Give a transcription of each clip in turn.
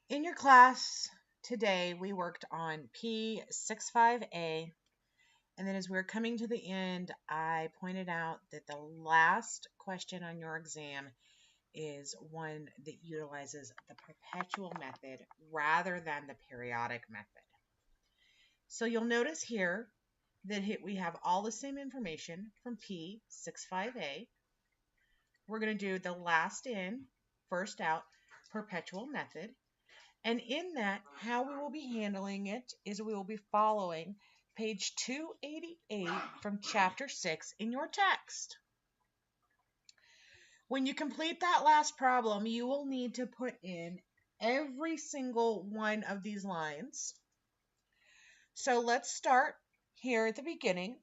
In your class today, we worked on P65A, and then as we were coming to the end, I pointed out that the last question on your exam is one that utilizes the perpetual method rather than the periodic method. So you'll notice here that we have all the same information from P65A. We're going to do the last in, first out, perpetual method. And in that, how we will be handling it is we will be following page 288 from chapter 6 in your text. When you complete that last problem, you will need to put in every single one of these lines. So let's start here at the beginning.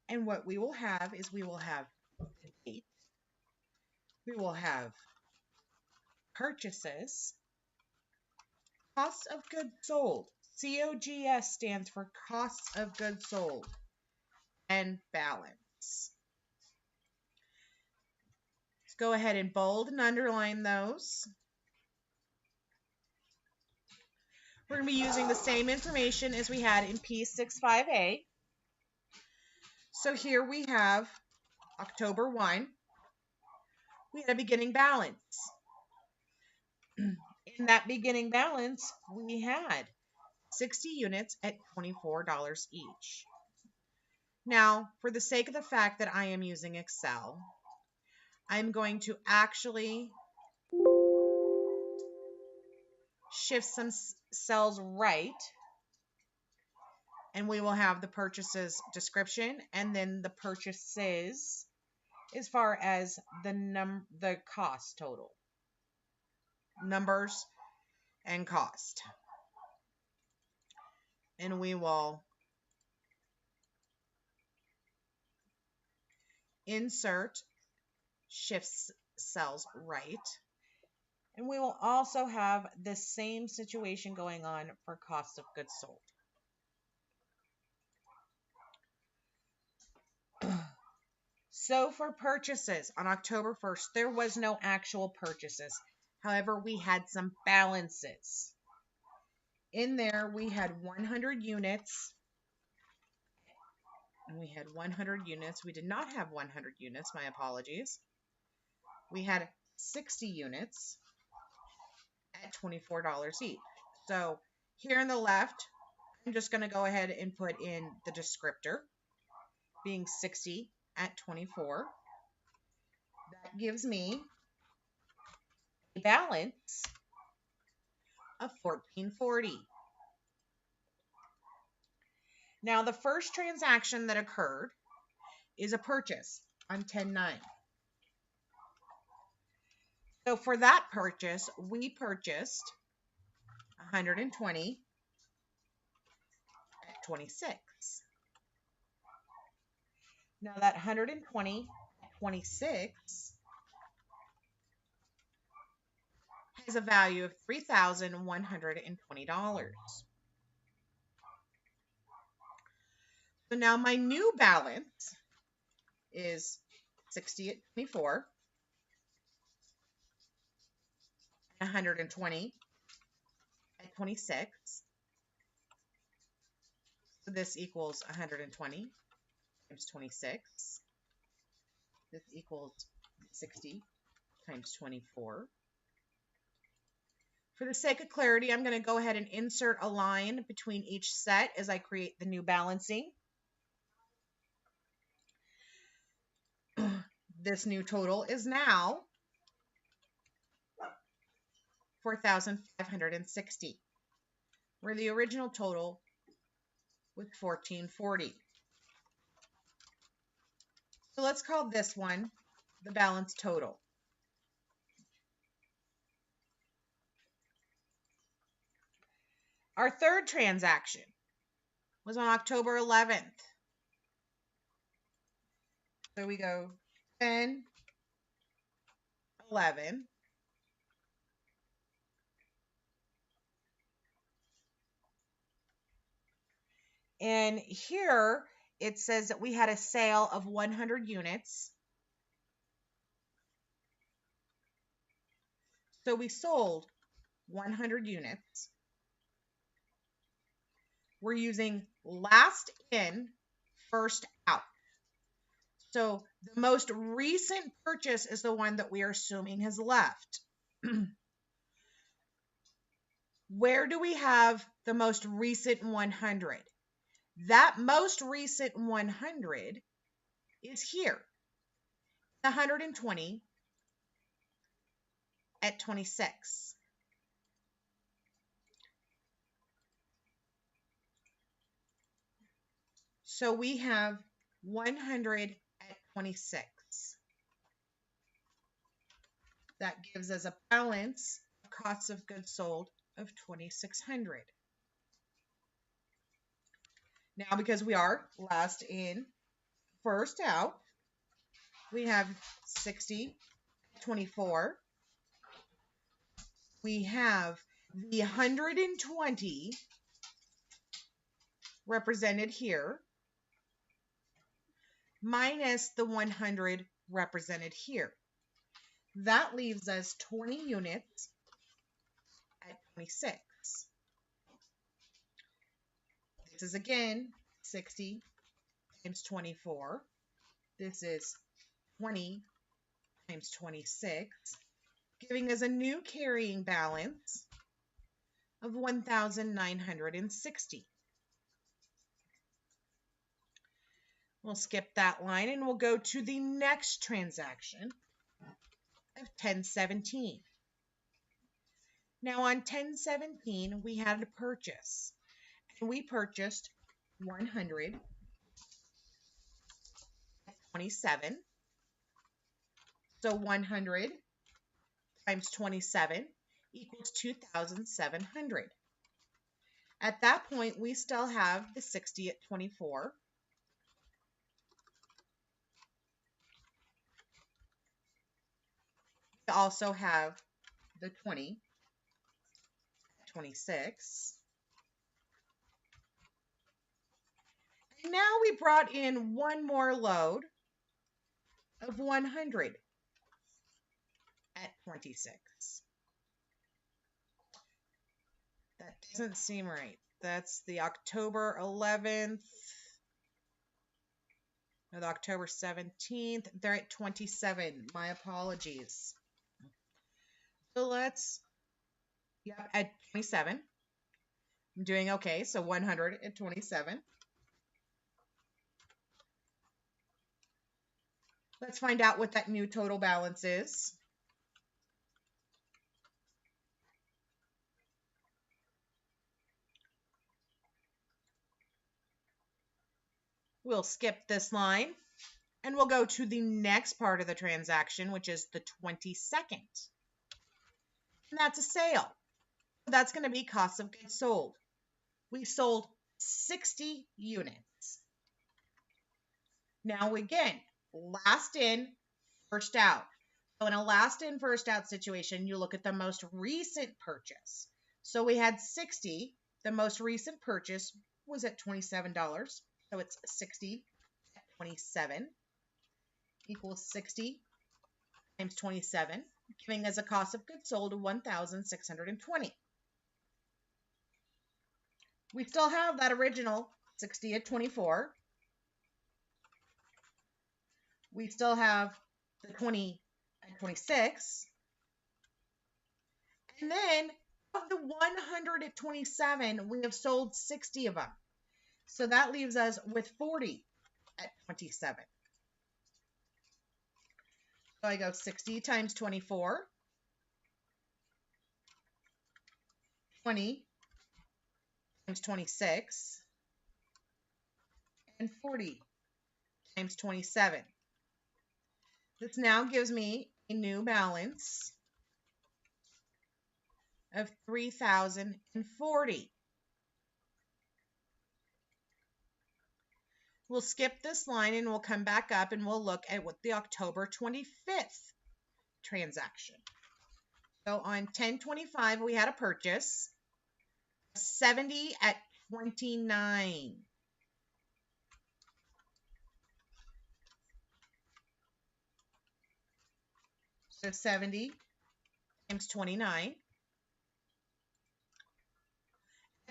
And what we will have is we will have date, we will have purchases, costs of goods sold. COGS stands for costs of goods sold, and balance. Let's go ahead and bold and underline those. We're going to be using the same information as we had in P65A. So here we have October 1. We had a beginning balance. In that beginning balance, we had 60 units at $24 each. Now, for the sake of the fact that I am using Excel, I'm going to actually shift some cells right, and we will have the purchases description and then the purchases as far as the cost total. Numbers and cost. And we will insert shift cells right. And we will also have the same situation going on for cost of goods sold. So for purchases on October 1st, there was no actual purchases. However, we had some balances. In there, we had 100 units. And we had 100 units. We did not have 100 units. My apologies. We had 60 units at $24 each. So here on the left, I'm just going to go ahead and put in the descriptor, being 60 at 24. That gives me a balance of $14.40. Now, the first transaction that occurred is a purchase on 10/9. So for that purchase, we purchased 120 at 26. Now that 120 at 26 has a value of $3,120. So now my new balance is 60 at 24, 120 at 26. So this equals 120 times 26. This equals 60 times 24. For the sake of clarity, I'm going to go ahead and insert a line between each set as I create the new balancing. This new total is now $4,560, where the original total was $14.40. So let's call this one the balance total. Our third transaction was on October 11th. So we go 10, 11. And here it says that we had a sale of 100 units. So we sold 100 units. We're using last in, first out. So the most recent purchase is the one that we are assuming has left. Where do we have the most recent 100? That most recent 100 is here. 120 at 26. So we have 100 at 26. That gives us a balance of costs of goods sold of 2,600. Now, because we are last in, first out, we have 60 at 24. We have the 120 represented here minus the 100 represented here. That leaves us 20 units at 26. This is again 60 times 24. This is 20 times 26, giving us a new carrying balance of 1,960. We'll skip that line and we'll go to the next transaction of 1017. Now on 1017, we had a purchase, and we purchased 100 at 27. So 100 times 27 equals 2,700. At that point, we still have the 60 at 24. We also have the 20 at 26. And now we brought in one more load of 100 at 26. That doesn't seem right. That's the October 11th or the October 17th. They're at 27. My apologies. So let's, at 27. I'm doing okay. So 100 at 27. Let's find out what that new total balance is. We'll skip this line and we'll go to the next part of the transaction, which is the 22nd. And that's a sale. That's going to be cost of goods sold. We sold 60 units. Now again, last in, first out. So in a last in, first out situation, you look at the most recent purchase. So we had 60. The most recent purchase was at $27. So it's 60 at 27 equals 60 times 27, giving us a cost of goods sold of 1,620. We still have that original 60 at 24. We still have the 20 at 26. And then of the 100 at 27, we have sold 60 of them. So that leaves us with 40 at 27. So I go 60 times 24, 20 times 26, and 40 times 27. This now gives me a new balance of 3,040. We'll skip this line and we'll come back up and we'll look at what the October 25th transaction. So on 10/25, we had a purchase, 70 at 29. So 70 times 29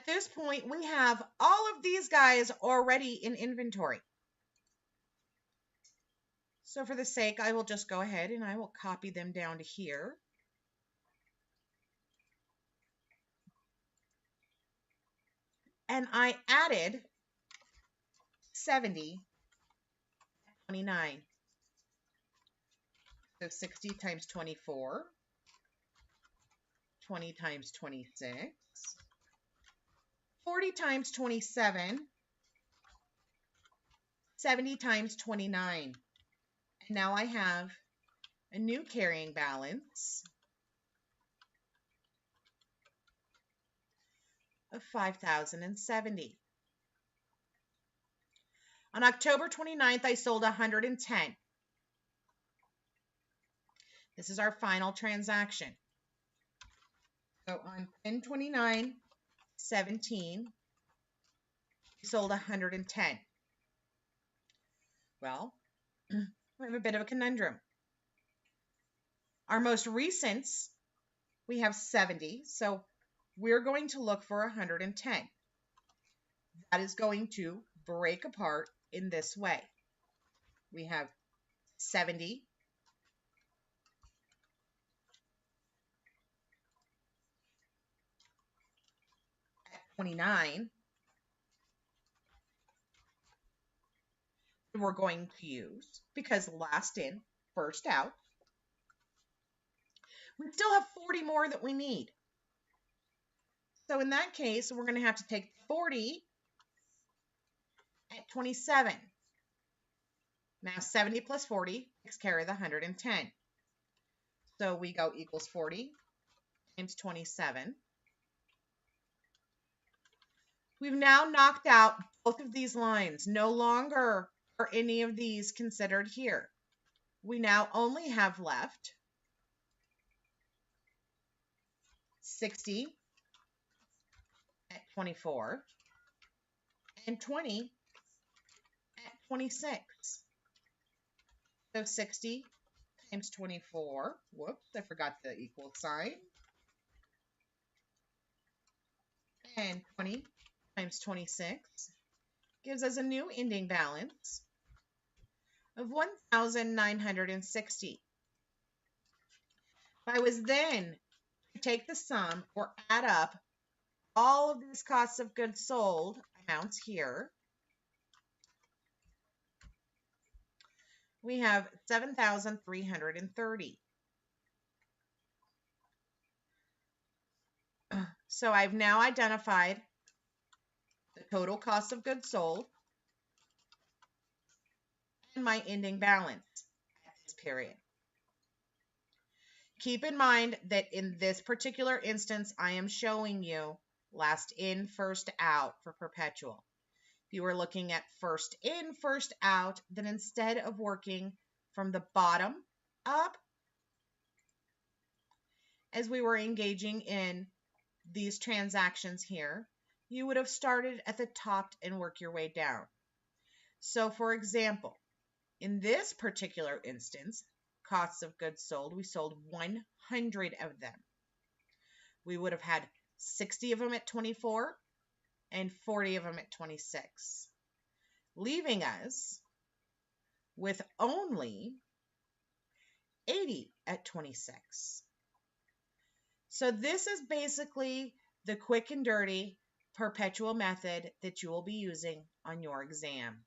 At this point, we have all of these guys already in inventory. So for the sake, I will just go ahead and I will copy them down to here. And I added 70, 29. So 60 times 24, 20 times 26, 40 times 27, 70 times 29. And now I have a new carrying balance of 5,070. On October 29th, I sold 110. This is our final transaction. So on 10/29/17, we sold 110. Well, we have a bit of a conundrum. Our most recent, we have 70, so we're going to look for 110. That is going to break apart in this way. We have 70 at 29. We're going to use, because last in, first out. We still have 40 more that we need. So in that case, we're going to have to take 40 at 27. Now 70 plus 40 takes care of the 110. So we go equals 40 times 27. We've now knocked out both of these lines. No longer are any of these considered here. We now only have left 60 at 24 and 20 at 26. So 60 times 24, whoops, I forgot the equal sign, and 20 times 26 gives us a new ending balance of 1,960. If I was then to take the sum or add up all of these costs of goods sold amounts here, we have 7,330. So I've now identified the total cost of goods sold and my ending balance at this period. Keep in mind that in this particular instance, I am showing you last in, first out for Perpetual. If you were looking at first in, first out, then instead of working from the bottom up, as we were engaging in these transactions here, you would have started at the top and work your way down. So for example, in this particular instance, costs of goods sold, we sold 100 of them. We would have had 60 of them at 24 and 40 of them at 26, leaving us with only 80 at 26. So this is basically the quick and dirty Perpetual method that you will be using on your exam.